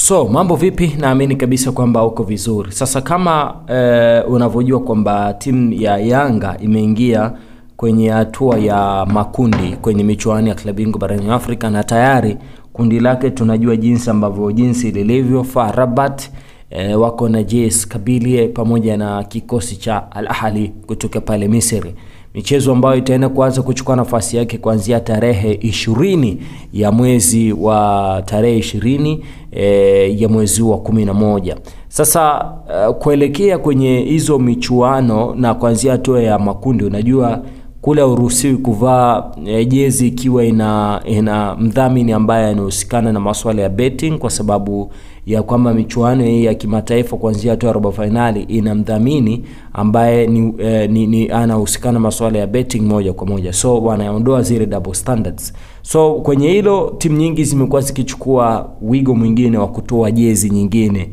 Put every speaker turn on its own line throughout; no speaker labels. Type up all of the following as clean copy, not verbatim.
So mambo vipi? Naamini kabisa kwamba uko vizuri. Sasa kama unavyojua kwamba timu ya Yanga imeingia kwenye hatua ya makundi kwenye michuano ya klabu bingwa barani Afrika, na tayari kundi lake tunajua jinsi lilivyo. FAR Rabat wako na JS Kabylie pamoja na kikosi cha Al Ahly kutoka pale Misri. Michezo ambayo itaenda kuanza kuchukua nafasi yake kuanzia tarehe 20 ya mwezi wa tarehe 20 ya mwezi wa 11. Sasa kuelekea kwenye hizo michuano na kuanzia hatua ya makundi, unajua kule uruhusiwi kuvaa jezi ikiwa ina mdhamini ambaye anahusikana na masuala ya betting, kwa sababu ya kwamba michuano hii ya kimataifa kuanzia hatua ya robo finali ina mdhamini ambaye ni anahusikana na masuala ya betting moja kwa moja. So wanaondoa zile double standards. So kwenye hilo timu nyingi zimekuwa zikichukua wigo mwingine wa kutoa jezi nyingine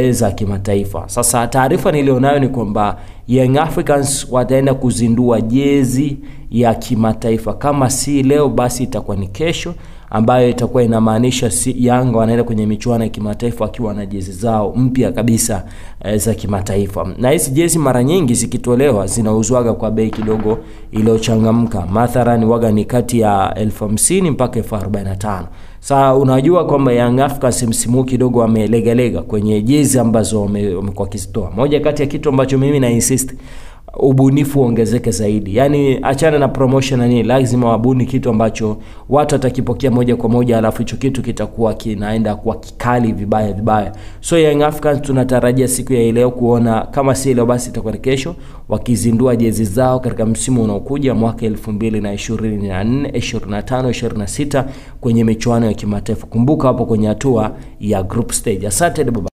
za kimataifa. Sasa taarifa nilionayo ni kwamba Young Africans wataenda kuzindua jezi ya kimataifa. Kama si leo basi itakuwa ni kesho, ambayo itakuwa inamaanisha Yanga wanaenda kwenye michuano ya kimataifa wakiwa na jezi zao mpya kabisa za kimataifa. Na hizi jezi mara nyingi zikitolewa zinauzwaga kwa bei kidogo iliyochangamka. Mathalan waga ni kati ya 50,000 mpaka 45,000. Sasa unajua kwamba Young Africans msimu kidogo wamelegalega kwenye jezi ambazo wamekuwa kizitoa. Moja kati ya kitu ambacho mimi na insist ubunifu ongezeke zaidi. Yaani achana na promotion na nini, lazima wabuni kitu ambacho watu watakipokea moja kwa moja, alafu hicho kitu kitakuwa kinaenda kwa kikali vibaya. So Young Africans tunatarajia siku ya leo kuona, kama si leo basi itakuwa kesho, wakizindua jezi zao katika msimu unaokuja mwaka 2024, 25, 26 kwenye michuano ya kimataifa. Kumbuka hapo kwenye hatua ya group stage. Asante baba.